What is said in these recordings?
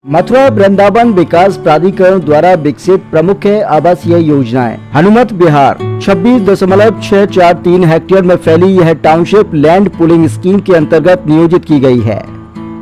मथुरा वृंदावन विकास प्राधिकरण द्वारा विकसित प्रमुख आवासीय योजनाएं। हनुमत विहार 26.643 हेक्टेयर में फैली यह टाउनशिप लैंड पूलिंग स्कीम के अंतर्गत नियोजित की गई है।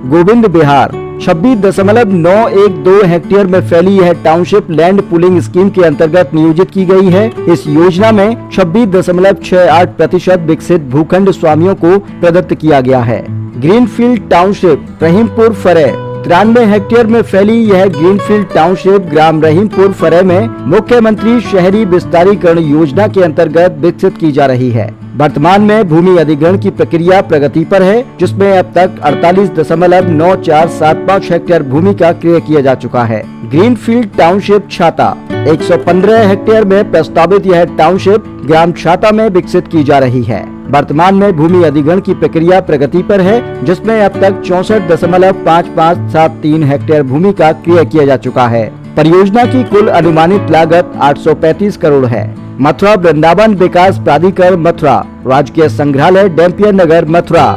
गोविंद विहार 26.912 हेक्टेयर में फैली यह टाउनशिप लैंड पूलिंग स्कीम के अंतर्गत नियोजित की गई है। इस योजना में 26.68% विकसित भूखंड स्वामियों को प्रदत्त किया गया है। ग्रीनफील्ड टाउनशिप रहीमपुर फरे 93 हेक्टेयर में फैली यह ग्रीनफील्ड टाउनशिप ग्राम रहीमपुर फरे में मुख्यमंत्री शहरी विस्तारीकरण योजना के अंतर्गत विकसित की जा रही है। वर्तमान में भूमि अधिग्रहण की प्रक्रिया प्रगति पर है, जिसमें अब तक 48.9475 हेक्टेयर भूमि का क्रय किया जा चुका है। ग्रीनफील्ड टाउनशिप छाता 115 हेक्टेयर में प्रस्तावित यह टाउनशिप ग्राम छाता में विकसित की जा रही है। वर्तमान में भूमि अधिग्रहण की प्रक्रिया प्रगति पर है, जिसमें अब तक 64.5573 हेक्टेयर भूमि का क्रय किया जा चुका है। परियोजना की कुल अनुमानित लागत 835 करोड़ है। मथुरा वृंदावन विकास प्राधिकरण मथुरा, राजकीय संग्रहालय डैम्पियर नगर मथुरा।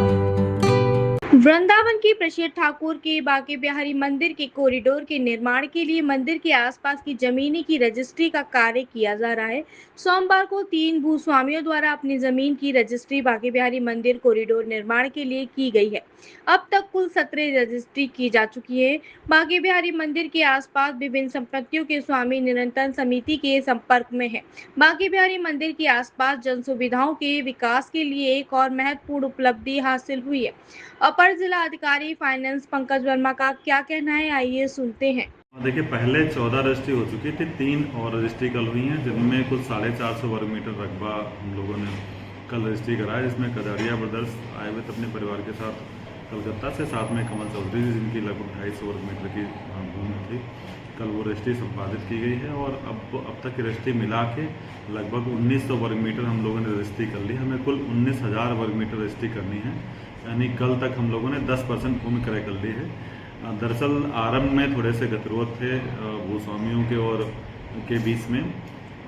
वृंदावन के प्रसिद्ध ठाकुर के बांके बिहारी मंदिर के कॉरिडोर के निर्माण के लिए मंदिर के आसपास की जमीन की रजिस्ट्री का कार्य किया जा रहा है। सोमवार को 3 भूस्वामियों द्वारा अपनी जमीन की रजिस्ट्री बांके बिहारी मंदिर कॉरिडोर निर्माण के लिए की गई है। अब तक कुल 17 रजिस्ट्री की जा चुकी है। बांके बिहारी मंदिर के आसपास विभिन्न संपत्तियों के स्वामी निरंतर समिति के संपर्क में है। बांके बिहारी मंदिर के आसपास जन सुविधाओं के विकास के लिए एक और महत्वपूर्ण उपलब्धि हासिल हुई है। अपर जिला अधिकारी फाइनेंस पंकज वर्मा का क्या कहना है, आइए सुनते हैं। देखिए, पहले 14 रजिस्ट्री हो चुकी थी, 3 और रजिस्ट्री कल हुई हैं, जिनमें कुल 450 वर्ग मीटर रकबा हम लोगों ने कल रजिस्ट्री कराया, जिसमें कजारिया ब्रदर्स आए हुए अपने परिवार के साथ कलकत्ता से, साथ में कमल चौधरी जिनकी लगभग 250 वर्ग मीटर की भूमि थी। कल वो रजिस्ट्री संपादित की गई है और अब तक की रजिस्ट्री मिला के लगभग 1900 वर्ग मीटर हम लोगों ने रजिस्ट्री कर ली। हमें कुल 19,000 वर्ग मीटर रजिस्ट्री करनी है, यानी कल तक हम लोगों ने 10% भूमि क्रय कर ली है। दरअसल आरंभ में थोड़े से गतिरोध थे भूस्वामियों के और के बीच में,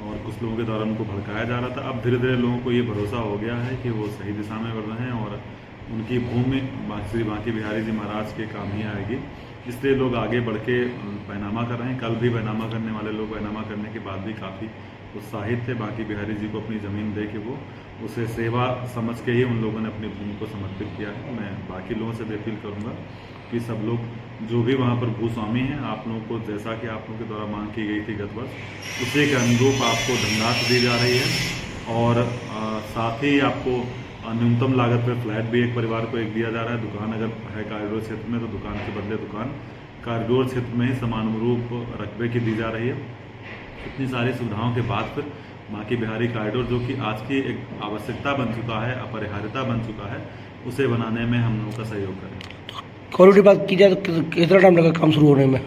और कुछ लोगों के द्वारा उनको भड़काया जा रहा था। अब धीरे धीरे लोगों को ये भरोसा हो गया है कि वो सही दिशा में बढ़ रहे हैं और उनकी भूमि श्री बांके बिहारी जी महाराज के काम ही आएगी, इसलिए लोग आगे बढ़ के बैनामा कर रहे हैं। कल भी बैनामा करने वाले लोग बैनामा करने के बाद भी काफ़ी उत्साहित थे। बांके बिहारी जी को अपनी ज़मीन दे के वो उसे सेवा समझ के ही उन लोगों ने अपनी भूमि को समर्पित किया है। मैं बाकी लोगों से भी अपील करूँगा कि सब लोग जो भी वहाँ पर भूस्वामी हैं, आप लोगों को जैसा कि आप लोगों के द्वारा मांग की गई थी गत वर्ष, उसी के अनुरूप आपको धनराशि दी जा रही है और साथ ही आपको न्यूनतम लागत पर फ्लैट भी एक परिवार को एक दिया जा रहा है। दुकान अगर है कॉरिडोर क्षेत्र में तो दुकान के बदले दुकान कॉरिडोर क्षेत्र में ही समानुरूप रकबे की दी जा रही है। इतनी सारी सुविधाओं के बाद फिर बांके बिहारी कॉरिडोर, जो कि आज की एक आवश्यकता बन चुका है, अपरिहार्यता बन चुका है, उसे बनाने में हम लोगों का सहयोग करें। कॉरिडोर की बात की जाए तो कितना टाइम लगा काम शुरू होने में?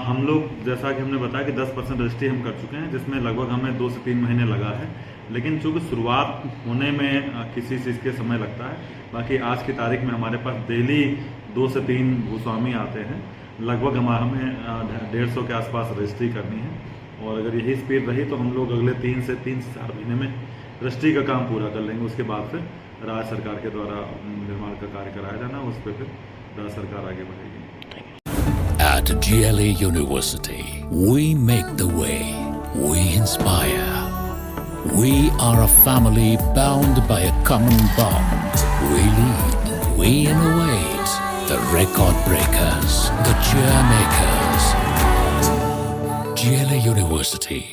हम लोग जैसा कि हमने बताया कि 10% रजिस्ट्री हम कर चुके हैं, जिसमें लगभग हमें 2 से 3 महीने लगा है। लेकिन चूँकि शुरुआत होने में किसी चीज़ के समय लगता है, बाकी आज की तारीख में हमारे पास डेली 2 से 3 भूस्वामी आते हैं। लगभग हमें 150 के आसपास रजिस्ट्री करनी है और अगर यही स्पीड रही तो हम लोग अगले 3 से 4 महीने में रजिस्ट्री का काम पूरा कर लेंगे। उसके बाद फिर राज्य सरकार के द्वारा निर्माण का कार्य कराया जाना, उस पर फिर राज्य सरकार आगे बढ़ेगी। At GLA University, we make the way, we inspire. We are a family bound by a common bond. We lead, we innovate. The record breakers, the chair makers. GLA University.